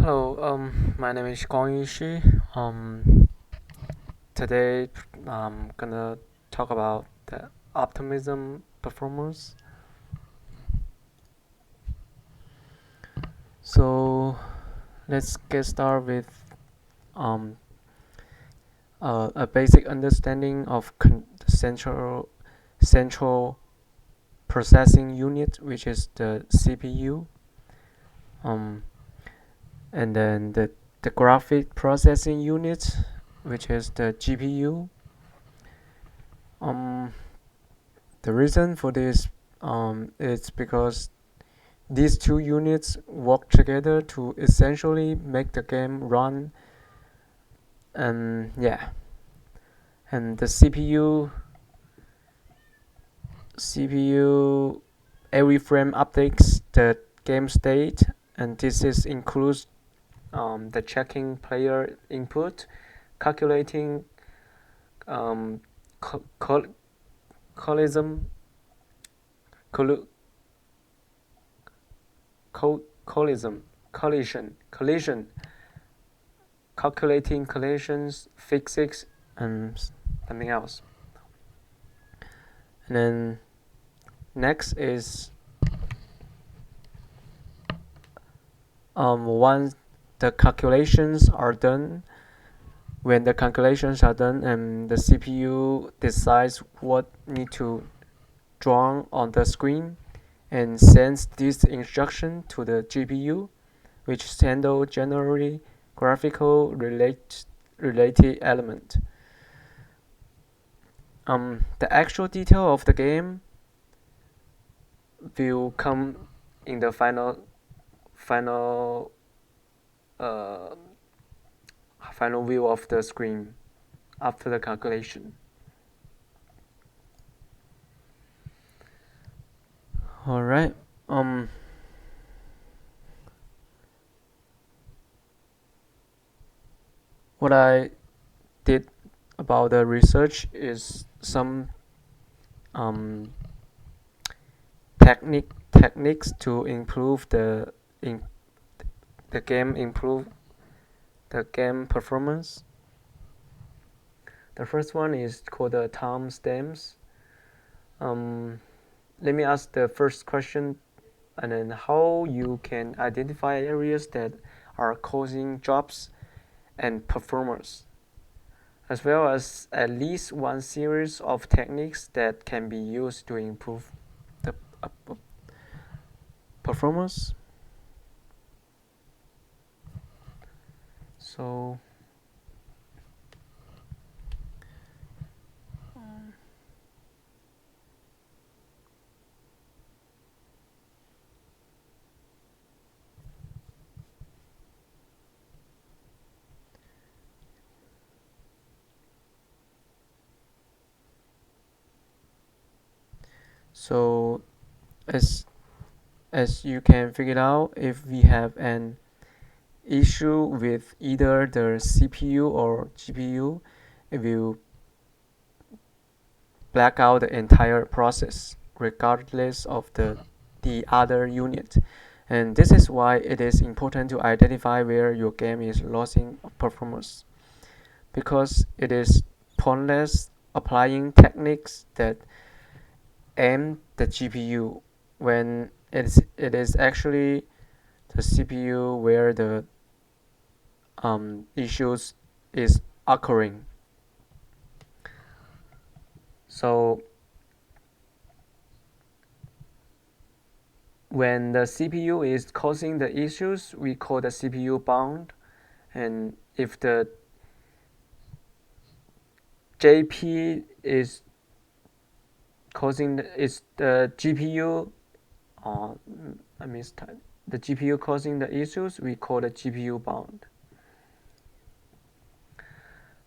Hello, my name is Gong Yishi. Today I'm gonna talk about the optimism performance. So let's get started with um, a basic understanding of the central processing unit, which is the CPU, um, and then the graphic processing unit, which is the GPU. Um, the reason for this is because these two units work together to essentially make the game run, and yeah, and the CPU every frame updates the game state, and includes the checking player input, calculating um, co- col- collision, collu- collision, calculating collisions, physics, and something else. And then next is once the calculations are done, when the calculations are done and the CPU decides what need to draw on the screen and sends this instruction to the GPU, which handle generally graphical related element. The actual detail of the game will come in the final uh, final view of the screen after the calculation. All right. What I did about the research is some um, techniques to improve the game improve the game performance. The first one is called the timestamps. Let me ask the first question, and then how you can identify areas that are causing drops and performance, as well as at least one series of techniques that can be used to improve the performance. So so as you can figure out, if we have an issue with either the CPU or GPU, it will black out the entire process regardless of the other unit. And this is why it is important to identify where your game is losing performance, because it is pointless applying techniques that aim the GPU when it is actually the CPU where the issues is occurring. So when the CPU is causing the issues, we call the CPU bound, and if the JP is causing the GPU, I mean the GPU causing the issues, we call the GPU bound.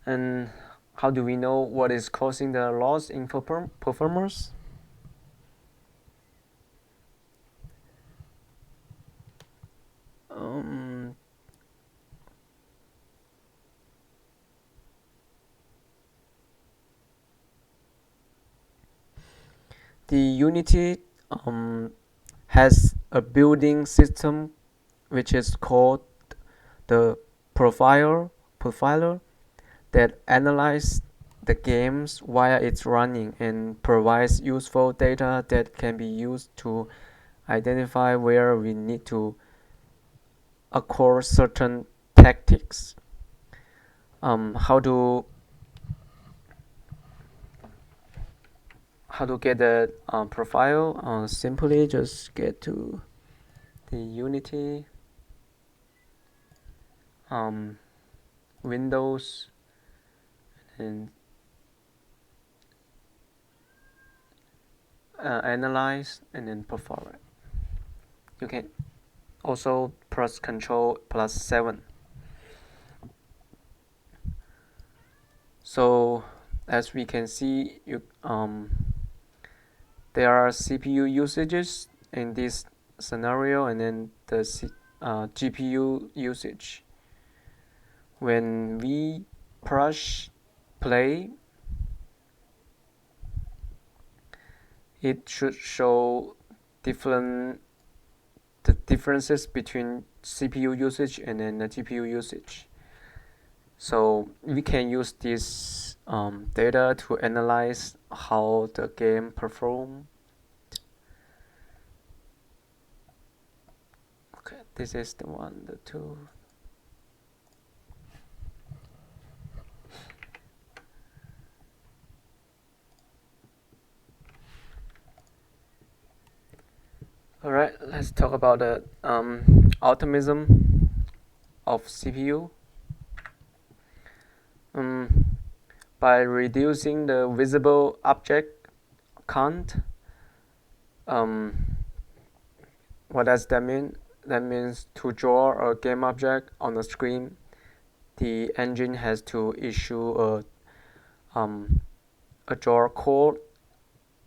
And how do we know what is causing the loss in performance? The Unity has a building system which is called the profiler that analyzes the games while it's running and provides useful data that can be used to identify where we need to acquire certain tactics. How to get the profile? Simply just get to the Unity, Windows, and analyze, and then perform it. You can also press Ctrl+7. So as we can see, there are CPU usages in this scenario, and then the GPU usage. When we press play, it should show the differences between CPU usage and then the GPU usage. So we can use this data to analyze how the game performed. Okay, this is the one, the two. All right, let's talk about the optimism of CPU. By reducing the visible object count, what does that mean? That means to draw a game object on the screen, the engine has to issue a draw code,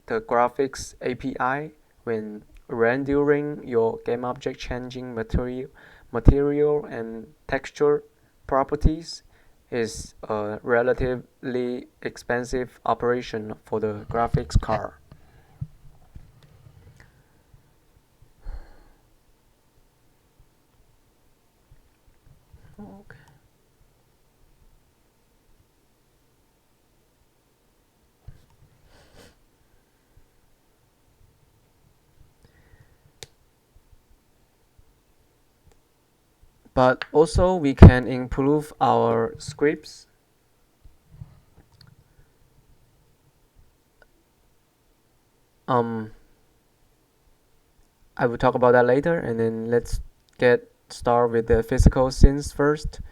the graphics API, when rendering your game object changing material and texture properties is a relatively expensive operation for the graphics card. Okay. But also we can improve our scripts. I will talk about that later, and then let's get started with the physical scenes first.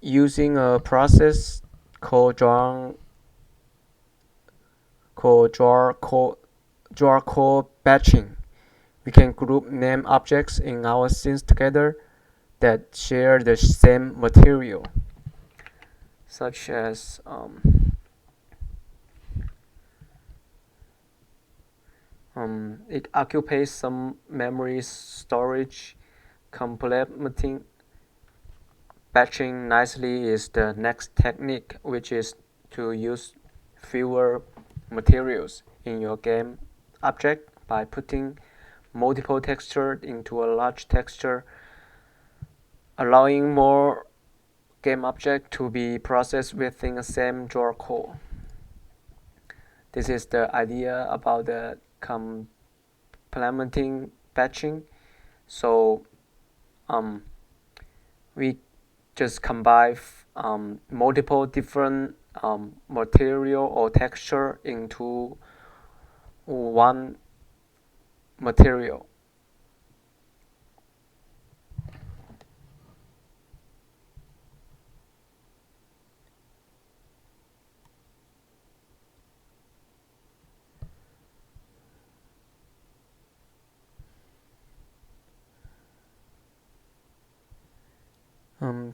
Using a process called draw code batching, we can group name objects in our scenes together that share the same material, such as it occupies some memory storage. Complementing batching nicely is the next technique, which is to use fewer materials in your game object by putting multiple textures into a large texture, allowing more game object to be processed within the same draw core. This is the idea about the complementing batching. So we just combine multiple different material or texture into one material.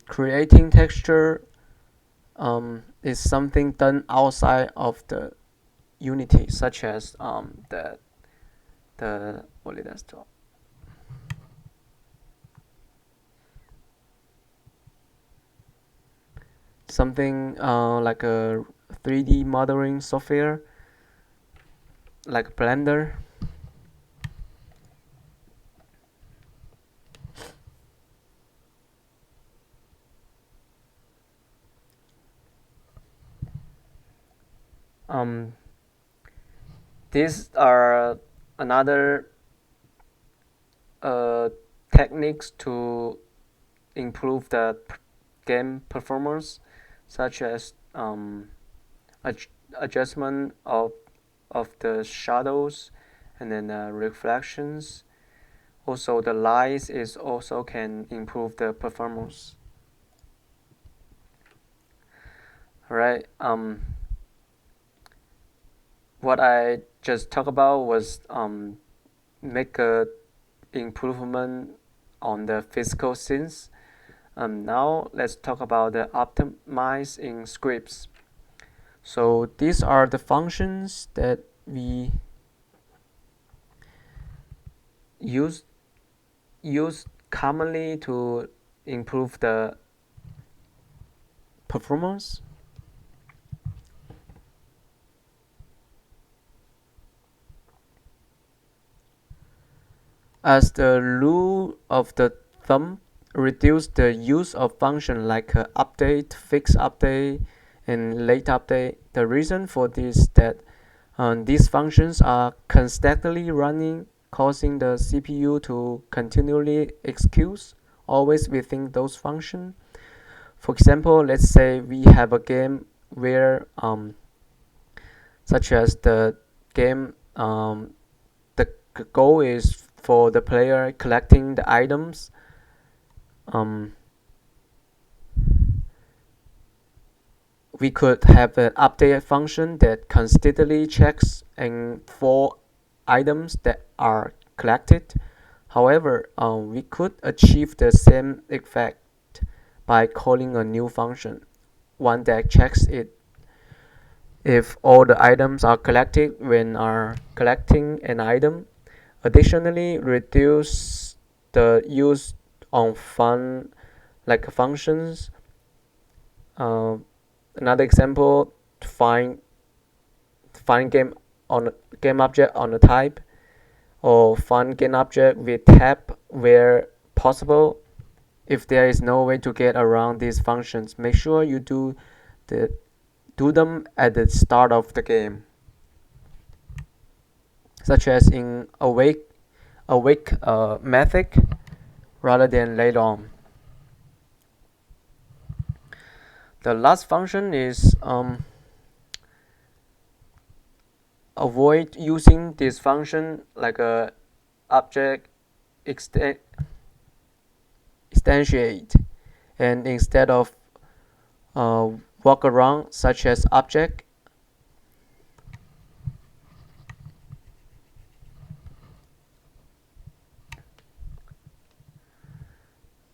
Creating texture is something done outside of the Unity, such as the what did I stop? Something like a 3D modeling software, like Blender. Um, these are another uh, techniques to improve the game performance, such as adjustment of the shadows and then reflections. Also, the lights is also can improve the performance. Right. What I just talked about was make a improvement on the physical scenes. Now let's talk about the optimizing scripts. So these are the functions that we use use commonly to improve the performance. As the rule of the thumb, reduce the use of function like update, fix update, and late update. The reason for this is that these functions are constantly running, causing the CPU to continually execute always within those functions. For example, let's say we have a game where, such as the game, the goal is for the player collecting the items. Um, we could have an update function that constantly checks and for items that are collected. However, we could achieve the same effect by calling a new function, one that checks it if all the items are collected when are collecting an item. Additionally, reduce the use of fun like functions. Uh, Another example, find game on game object on a type, or find game object with tab where possible. If there is no way to get around these functions, make sure you do them at the start of the game, such as in awake method rather than later on. The last function is avoid using this function like a object instantiate, and instead of uh, walk around such as object.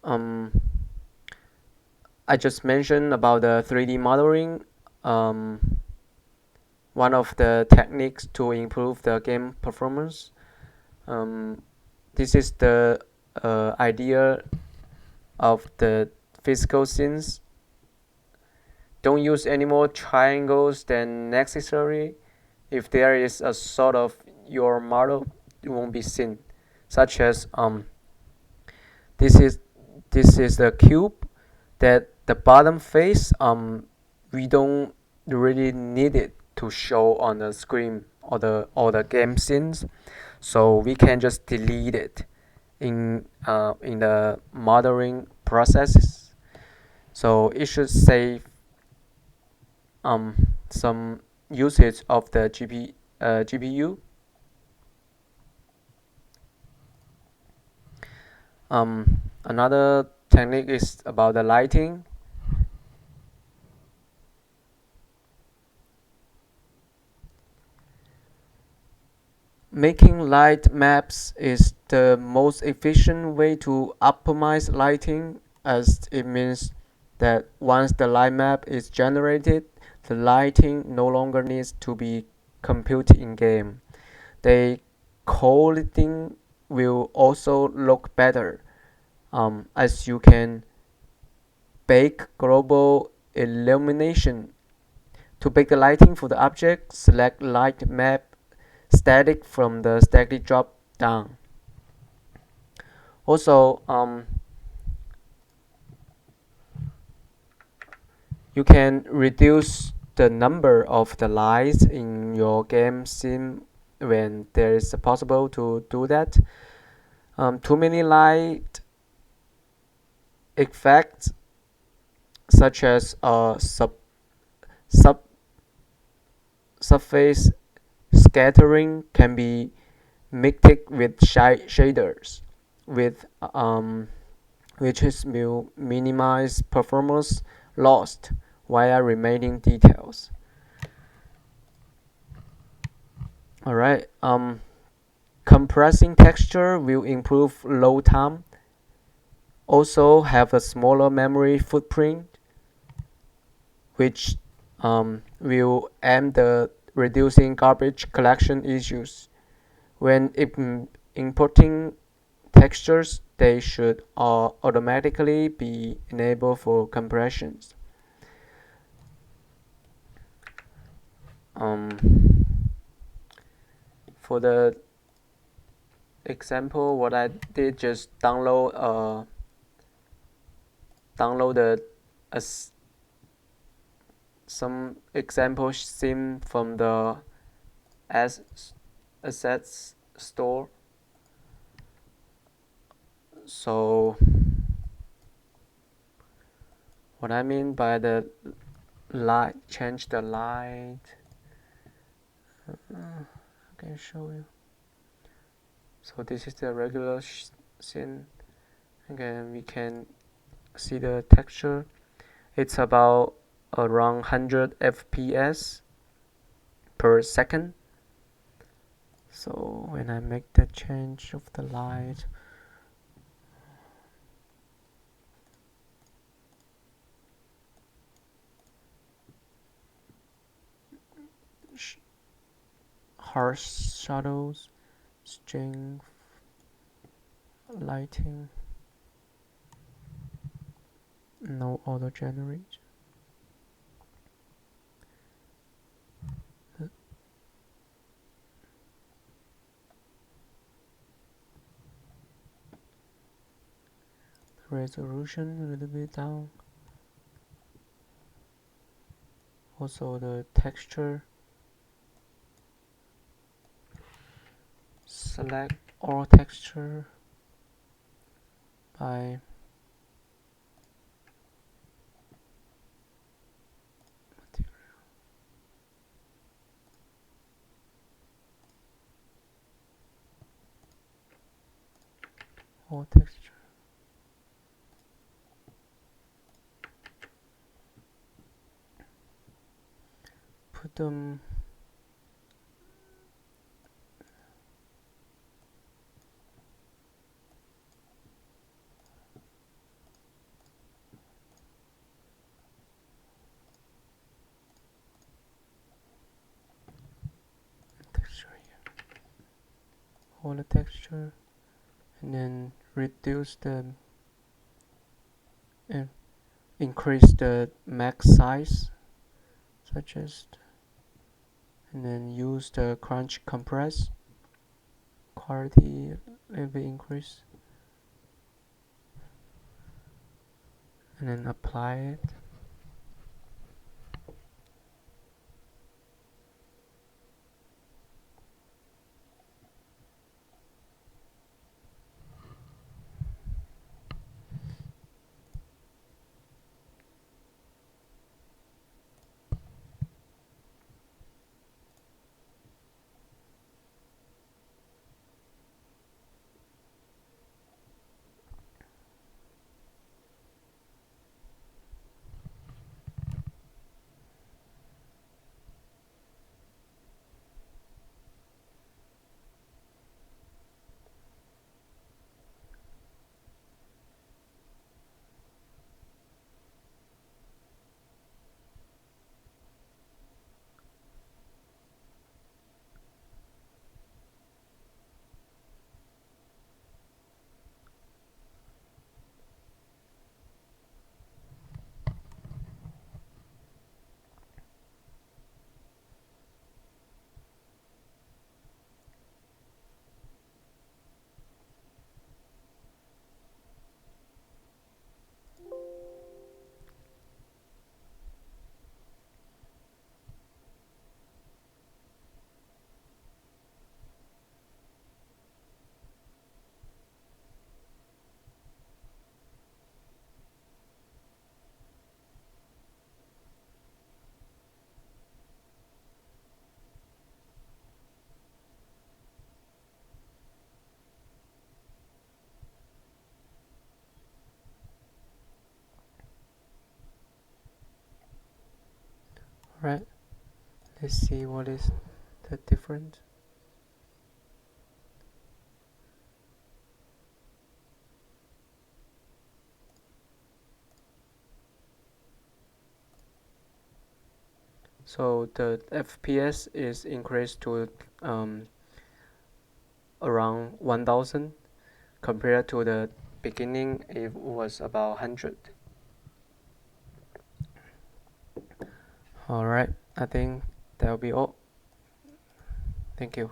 um, I just mentioned about the 3D modeling. One of the techniques to improve the game performance. um, this is the idea of the physical scenes. Don't use any more triangles than necessary. If there is a sort of your model, it won't be seen. Such as this is a cube that the bottom face we don't really need it to show on the screen or the game scenes, so we can just delete it in the modeling processes. So it should save some usage of the GPU. Another technique is about the lighting. Making light maps is the most efficient way to optimize lighting, as it means that once the light map is generated, the lighting no longer needs to be computed in game. The quality will also look better, as you can bake global illumination. To bake the lighting for the object, select light map static from the static drop down. Also, you can reduce the number of the lights in your game sim when there is possible to do that. Too many light effects such as sub surface scattering can be mixed with shaders with which will minimize performance lost while remaining details. Alright, compressing texture will improve load time, also have a smaller memory footprint, which will aim the reducing garbage collection issues. When importing textures, they should automatically be enabled for compressions. For the example, what I did just download some example sim from the assets store. So what I mean by the light, change the light. I can show you. So this is the regular scene. Again, we can see the texture. It's about around 100 FPS per second. So when I make the change of the light, harsh shadows, strength, lighting, no auto generate. The resolution a little bit down. Also the texture. Select all texture by material. All texture. Put them texture here. Hold the texture and then reduce the increase the max size, such as, and then use the crunch compress quality a little bit increase, and then apply it. Right, let's see what is the difference. So the FPS is increased to around 1000 compared to the beginning it was about 100. Alright, I think that'll be all. Thank you.